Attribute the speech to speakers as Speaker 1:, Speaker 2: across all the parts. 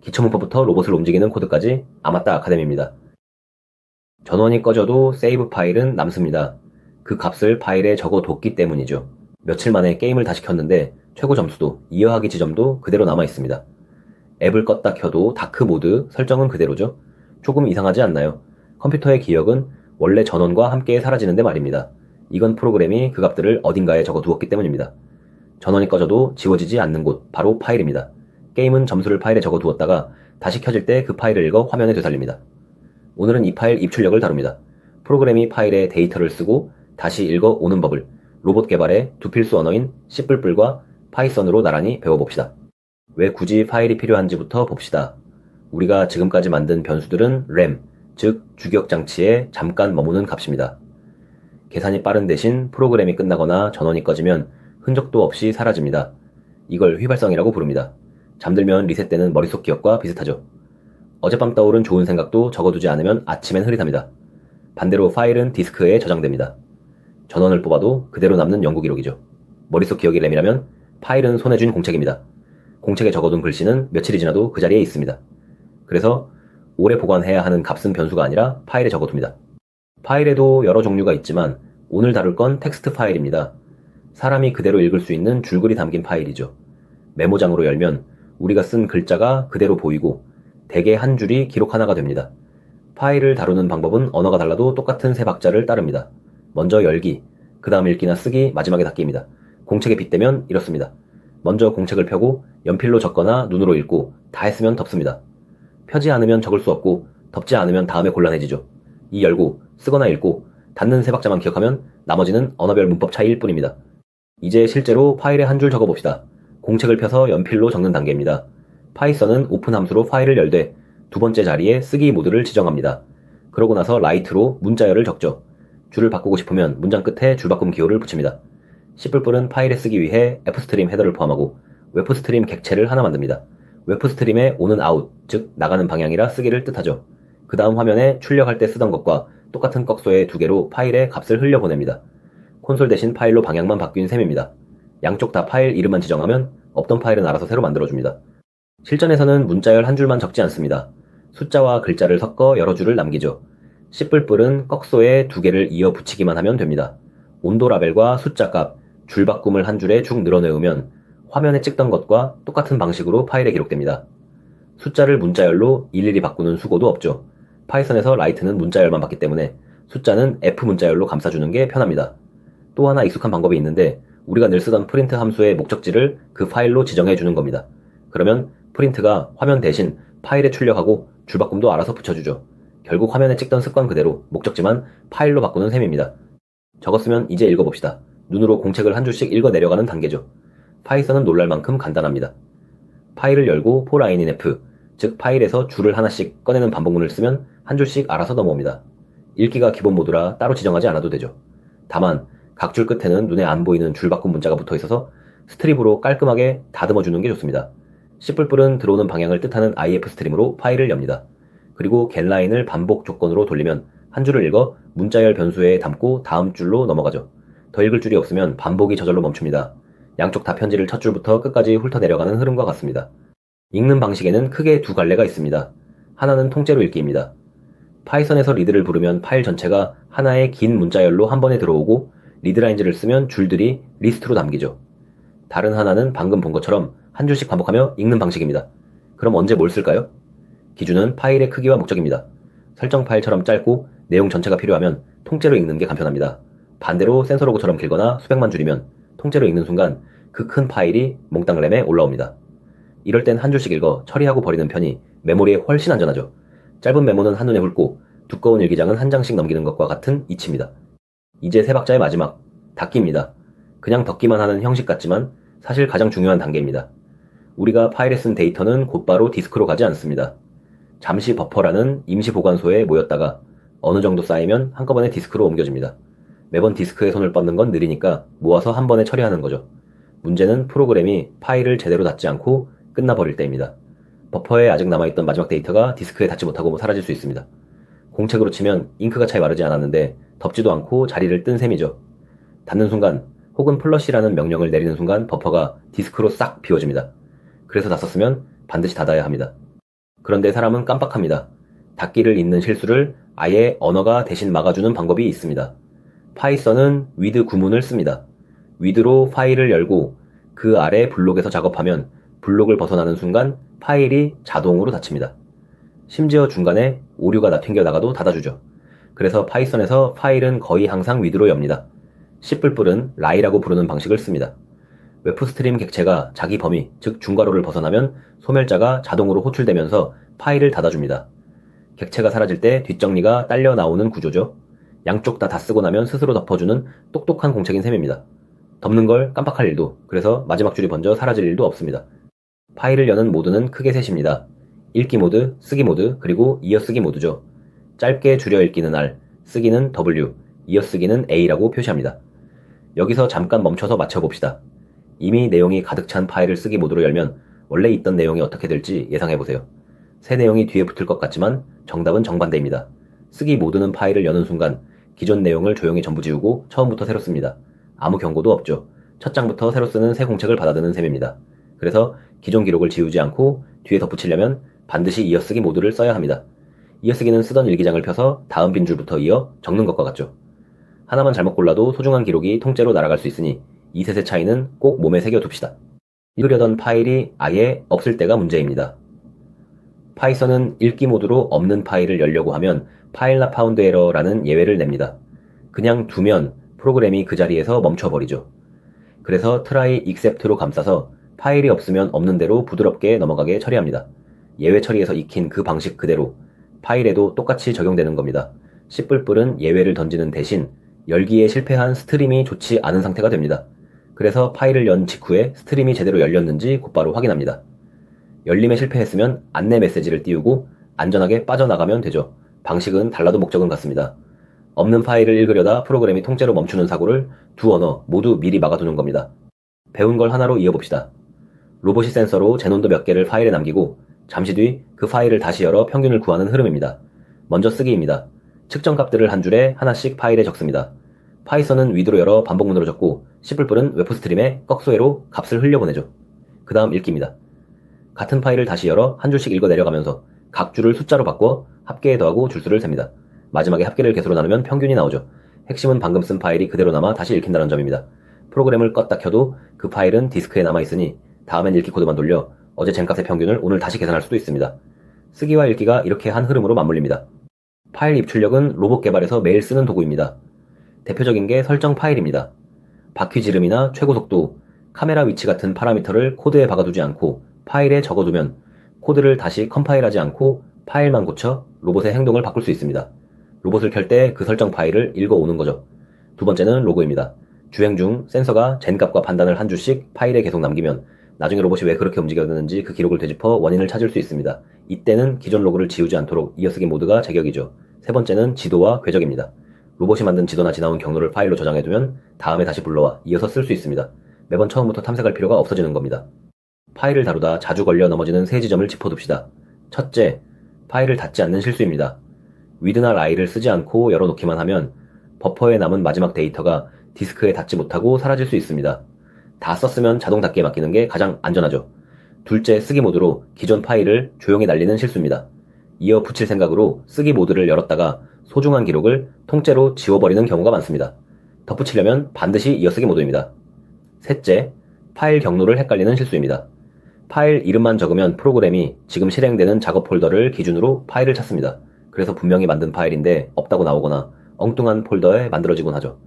Speaker 1: 기초문법부터 로봇을 움직이는 코드까지 아맞다 아카데미입니다. 전원이 꺼져도 세이브 파일은 남습니다. 그 값을 파일에 적어뒀기 때문이죠. 며칠 만에 게임을 다시 켰는데 최고 점수도 이어하기 지점도 그대로 남아있습니다. 앱을 껐다 켜도 다크 모드 설정은 그대로죠. 조금 이상하지 않나요? 컴퓨터의 기억은 원래 전원과 함께 사라지는데 말입니다. 이건 프로그램이 그 값들을 어딘가에 적어두었기 때문입니다. 전원이 꺼져도 지워지지 않는 곳, 바로 파일입니다. 게임은 점수를 파일에 적어두었다가 다시 켜질 때 그 파일을 읽어 화면에 되살립니다. 오늘은 이 파일 입출력을 다룹니다. 프로그램이 파일에 데이터를 쓰고 다시 읽어 오는 법을 로봇 개발의 두 필수 언어인 C++과 파이썬으로 나란히 배워봅시다. 왜 굳이 파일이 필요한지부터 봅시다. 우리가 지금까지 만든 변수들은 RAM, 즉 주기억장치에 잠깐 머무는 값입니다. 계산이 빠른 대신 프로그램이 끝나거나 전원이 꺼지면 흔적도 없이 사라집니다. 이걸 휘발성이라고 부릅니다. 잠들면 리셋되는 머릿속 기억과 비슷하죠. 어젯밤 떠오른 좋은 생각도 적어두지 않으면 아침엔 흐릿합니다. 반대로 파일은 디스크에 저장됩니다. 전원을 뽑아도 그대로 남는 연구 기록이죠. 머릿속 기억이 램이라면 파일은 손에 쥔 공책입니다. 공책에 적어둔 글씨는 며칠이 지나도 그 자리에 있습니다. 그래서 오래 보관해야 하는 값은 변수가 아니라 파일에 적어둡니다. 파일에도 여러 종류가 있지만 오늘 다룰 건 텍스트 파일입니다. 사람이 그대로 읽을 수 있는 줄글이 담긴 파일이죠. 메모장으로 열면 우리가 쓴 글자가 그대로 보이고 대개 한 줄이 기록 하나가 됩니다. 파일을 다루는 방법은 언어가 달라도 똑같은 세 박자를 따릅니다. 먼저 열기, 그 다음 읽기나 쓰기, 마지막에 닫기입니다. 공책에 빗대면 이렇습니다. 먼저 공책을 펴고 연필로 적거나 눈으로 읽고 다 했으면 덮습니다. 펴지 않으면 적을 수 없고 덮지 않으면 다음에 곤란해지죠. 이 열고, 쓰거나 읽고, 닫는 세 박자만 기억하면 나머지는 언어별 문법 차이일 뿐입니다. 이제 실제로 파일에 한 줄 적어봅시다. 공책을 펴서 연필로 적는 단계입니다. 파이썬은 오픈 함수로 파일을 열되 두 번째 자리에 쓰기 모드를 지정합니다. 그러고 나서 라이트로 문자열을 적죠. 줄을 바꾸고 싶으면 문장 끝에 줄바꿈 기호를 붙입니다. C++은 파일에 쓰기 위해 fstream 헤더를 포함하고 웹스트림 객체를 하나 만듭니다. 웹스트림의 온은 아웃, 즉 나가는 방향이라 쓰기를 뜻하죠. 그 다음 화면에 출력할 때 쓰던 것과 똑같은 꺽소의 두 개로 파일에 값을 흘려보냅니다. 콘솔 대신 파일로 방향만 바뀐 셈입니다. 양쪽 다 파일 이름만 지정하면 없던 파일은 알아서 새로 만들어줍니다. 실전에서는 문자열 한 줄만 적지 않습니다. 숫자와 글자를 섞어 여러 줄을 남기죠. C++은 꺽소에 두 개를 이어 붙이기만 하면 됩니다. 온도 라벨과 숫자 값, 줄 바꿈을 한 줄에 쭉 늘어내우면 화면에 찍던 것과 똑같은 방식으로 파일에 기록됩니다. 숫자를 문자열로 일일이 바꾸는 수고도 없죠. 파이썬에서 라이트는 문자열만 받기 때문에 숫자는 F 문자열로 감싸주는 게 편합니다. 또 하나 익숙한 방법이 있는데 우리가 늘 쓰던 프린트 함수의 목적지를 그 파일로 지정해 주는 겁니다. 그러면 프린트가 화면 대신 파일에 출력하고 줄바꿈도 알아서 붙여주죠. 결국 화면에 찍던 습관 그대로 목적지만 파일로 바꾸는 셈입니다. 적었으면 이제 읽어봅시다. 눈으로 공책을 한 줄씩 읽어 내려가는 단계죠. 파이썬은 놀랄 만큼 간단합니다. 파일을 열고 포라인인 F, 즉 파일에서 줄을 하나씩 꺼내는 반복문을 쓰면 한 줄씩 알아서 넘어옵니다. 읽기가 기본 모드라 따로 지정하지 않아도 되죠. 다만 각 줄 끝에는 눈에 안 보이는 줄바꿈 문자가 붙어 있어서 스트립으로 깔끔하게 다듬어주는 게 좋습니다. C++은 들어오는 방향을 뜻하는 if 스트림으로 파일을 엽니다. 그리고 getLine을 반복 조건으로 돌리면 한 줄을 읽어 문자열 변수에 담고 다음 줄로 넘어가죠. 더 읽을 줄이 없으면 반복이 저절로 멈춥니다. 양쪽 다 편지를 첫 줄부터 끝까지 훑어내려가는 흐름과 같습니다. 읽는 방식에는 크게 두 갈래가 있습니다. 하나는 통째로 읽기입니다. 파이썬에서 리드를 부르면 파일 전체가 하나의 긴 문자열로 한 번에 들어오고 리드라인즈를 쓰면 줄들이 리스트로 담기죠. 다른 하나는 방금 본 것처럼 한 줄씩 반복하며 읽는 방식입니다. 그럼 언제 뭘 쓸까요? 기준은 파일의 크기와 목적입니다. 설정 파일처럼 짧고 내용 전체가 필요하면 통째로 읽는 게 간편합니다. 반대로 센서 로고처럼 길거나 수백만 줄이면 통째로 읽는 순간 그 큰 파일이 몽땅 램에 올라옵니다. 이럴 땐 한 줄씩 읽어 처리하고 버리는 편이 메모리에 훨씬 안전하죠. 짧은 메모는 한눈에 훑고 두꺼운 일기장은 한 장씩 넘기는 것과 같은 이치입니다. 이제 세 박자의 마지막, 닫기입니다. 그냥 덮기만 하는 형식 같지만 사실 가장 중요한 단계입니다. 우리가 파일에 쓴 데이터는 곧바로 디스크로 가지 않습니다. 잠시 버퍼라는 임시 보관소에 모였다가 어느 정도 쌓이면 한꺼번에 디스크로 옮겨집니다. 매번 디스크에 손을 뻗는 건 느리니까 모아서 한 번에 처리하는 거죠. 문제는 프로그램이 파일을 제대로 닫지 않고 끝나버릴 때입니다. 버퍼에 아직 남아있던 마지막 데이터가 디스크에 닿지 못하고 사라질 수 있습니다. 공책으로 치면 잉크가 차에 마르지 않았는데 덮지도 않고 자리를 뜬 셈이죠. 닫는 순간 혹은 플러시라는 명령을 내리는 순간 버퍼가 디스크로 싹 비워집니다. 그래서 다 썼으면 반드시 닫아야 합니다. 그런데 사람은 깜빡합니다. 닫기를 잇는 실수를 아예 언어가 대신 막아주는 방법이 있습니다. 파이썬은 with 구문을 씁니다. with로 파일을 열고 그 아래 블록에서 작업하면 블록을 벗어나는 순간 파일이 자동으로 닫힙니다. 심지어 중간에 오류가 튕겨나가도 닫아주죠. 그래서 파이썬에서 파일은 거의 항상 with로 엽니다. C++은 lie라고 부르는 방식을 씁니다. 웹스트림 객체가 자기 범위, 즉 중괄호를 벗어나면 소멸자가 자동으로 호출되면서 파일을 닫아줍니다. 객체가 사라질 때 뒷정리가 딸려 나오는 구조죠. 양쪽 다 쓰고 나면 스스로 덮어주는 똑똑한 공책인 셈입니다. 덮는 걸 깜빡할 일도, 그래서 마지막 줄이 번져 사라질 일도 없습니다. 파일을 여는 모드는 크게 셋입니다. 읽기 모드, 쓰기 모드, 그리고 이어쓰기 모드죠. 짧게 줄여 읽기는 R, 쓰기는 W, 이어쓰기는 A라고 표시합니다. 여기서 잠깐 멈춰서 맞춰봅시다. 이미 내용이 가득 찬 파일을 쓰기 모드로 열면 원래 있던 내용이 어떻게 될지 예상해보세요. 새 내용이 뒤에 붙을 것 같지만 정답은 정반대입니다. 쓰기 모드는 파일을 여는 순간 기존 내용을 조용히 전부 지우고 처음부터 새로 씁니다. 아무 경고도 없죠. 첫 장부터 새로 쓰는 새 공책을 받아드는 셈입니다. 그래서 기존 기록을 지우지 않고 뒤에 덧붙이려면 반드시 이어쓰기 모드를 써야 합니다. 이어쓰기는 쓰던 일기장을 펴서 다음 빈 줄부터 이어 적는 것과 같죠. 하나만 잘못 골라도 소중한 기록이 통째로 날아갈 수 있으니 이 셋의 차이는 꼭 몸에 새겨둡시다. 읽으려던 파일이 아예 없을 때가 문제입니다. 파이썬은 읽기 모드로 없는 파일을 열려고 하면 파일 not found error라는 예외를 냅니다. 그냥 두면 프로그램이 그 자리에서 멈춰버리죠. 그래서 try except로 감싸서 파일이 없으면 없는 대로 부드럽게 넘어가게 처리합니다. 예외 처리에서 익힌 그 방식 그대로 파일에도 똑같이 적용되는 겁니다. C++은 예외를 던지는 대신 열기에 실패한 스트림이 좋지 않은 상태가 됩니다. 그래서 파일을 연 직후에 스트림이 제대로 열렸는지 곧바로 확인합니다. 열림에 실패했으면 안내 메시지를 띄우고 안전하게 빠져나가면 되죠. 방식은 달라도 목적은 같습니다. 없는 파일을 읽으려다 프로그램이 통째로 멈추는 사고를 두 언어 모두 미리 막아두는 겁니다. 배운 걸 하나로 이어봅시다. 로봇이 센서로 제논도 몇 개를 파일에 남기고 잠시 뒤 그 파일을 다시 열어 평균을 구하는 흐름입니다. 먼저 쓰기입니다. 측정값들을 한 줄에 하나씩 파일에 적습니다. 파이썬은 with로 열어 반복문으로 적고 C++은 웹스트림에 꺽소리로 값을 흘려보내죠. 그 다음 읽기입니다. 같은 파일을 다시 열어 한 줄씩 읽어 내려가면서 각 줄을 숫자로 바꿔 합계에 더하고 줄수를 셉니다. 마지막에 합계를 개수로 나누면 평균이 나오죠. 핵심은 방금 쓴 파일이 그대로 남아 다시 읽힌다는 점입니다. 프로그램을 껐다 켜도 그 파일은 디스크에 남아있으니 다음엔 읽기 코드만 돌려 어제 잼값의 평균을 오늘 다시 계산할 수도 있습니다. 쓰기와 읽기가 이렇게 한 흐름으로 맞물립니다. 파일 입출력은 로봇 개발에서 매일 쓰는 도구입니다. 대표적인 게 설정 파일입니다. 바퀴 지름이나 최고 속도, 카메라 위치 같은 파라미터를 코드에 박아두지 않고 파일에 적어두면 코드를 다시 컴파일하지 않고 파일만 고쳐 로봇의 행동을 바꿀 수 있습니다. 로봇을 켤 때 그 설정 파일을 읽어오는 거죠. 두 번째는 로그입니다. 주행 중 센서가 젠값과 판단을 한 줄씩 파일에 계속 남기면 나중에 로봇이 왜 그렇게 움직였는지 그 기록을 되짚어 원인을 찾을 수 있습니다. 이때는 기존 로그를 지우지 않도록 이어쓰기 모드가 제격이죠. 세 번째는 지도와 궤적입니다. 로봇이 만든 지도나 지나온 경로를 파일로 저장해두면 다음에 다시 불러와 이어서 쓸 수 있습니다. 매번 처음부터 탐색할 필요가 없어지는 겁니다. 파일을 다루다 자주 걸려 넘어지는 세 지점을 짚어둡시다. 첫째, 파일을 닫지 않는 실수입니다. with나 lie를 쓰지 않고 열어놓기만 하면 버퍼에 남은 마지막 데이터가 디스크에 닿지 못하고 사라질 수 있습니다. 다 썼으면 자동 닫기에 맡기는 게 가장 안전하죠. 둘째, 쓰기 모드로 기존 파일을 조용히 날리는 실수입니다. 이어 붙일 생각으로 쓰기 모드를 열었다가 소중한 기록을 통째로 지워버리는 경우가 많습니다. 덧붙이려면 반드시 이어쓰기 모드입니다. 셋째, 파일 경로를 헷갈리는 실수입니다. 파일 이름만 적으면 프로그램이 지금 실행되는 작업 폴더를 기준으로 파일을 찾습니다. 그래서 분명히 만든 파일인데 없다고 나오거나 엉뚱한 폴더에 만들어지곤 하죠.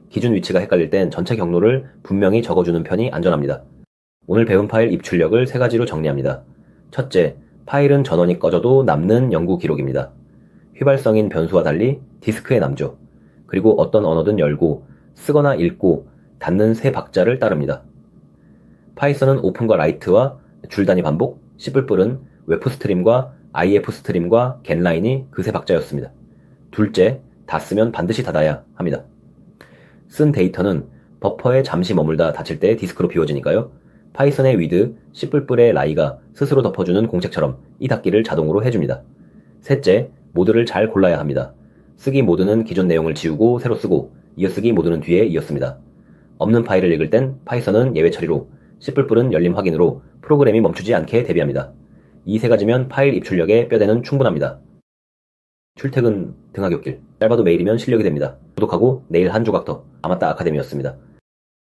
Speaker 1: 기준 위치가 헷갈릴 땐 전체 경로를 분명히 적어주는 편이 안전합니다. 오늘 배운 파일 입출력을 세 가지로 정리합니다. 첫째, 파일은 전원이 꺼져도 남는 연구 기록입니다. 휘발성인 변수와 달리 디스크에 남죠. 그리고 어떤 언어든 열고, 쓰거나 읽고, 닫는 세 박자를 따릅니다. 파이썬은 오픈과 라이트와 줄단위 반복, C++은 웹스트림과 if스트림과 getline이 그 세 박자였습니다. 둘째, 닫으면 반드시 닫아야 합니다. 쓴 데이터는 버퍼에 잠시 머물다 닫힐 때 디스크로 비워지니까요. 파이썬의 with, C++의 lie가 스스로 덮어주는 공책처럼 이 닫기를 자동으로 해줍니다. 셋째, 모드를 잘 골라야 합니다. 쓰기 모드는 기존 내용을 지우고 새로 쓰고 이어쓰기 모드는 뒤에 이었습니다. 없는 파일을 읽을 땐 파이썬은 예외 처리로 C++은 열림 확인으로 프로그램이 멈추지 않게 대비합니다. 이 세 가지면 파일 입출력에 뼈대는 충분합니다. 출퇴근 등하굣길, 짧아도 매일이면 실력이 됩니다. 구독하고 내일 한 조각 더. 아마따 아카데미였습니다.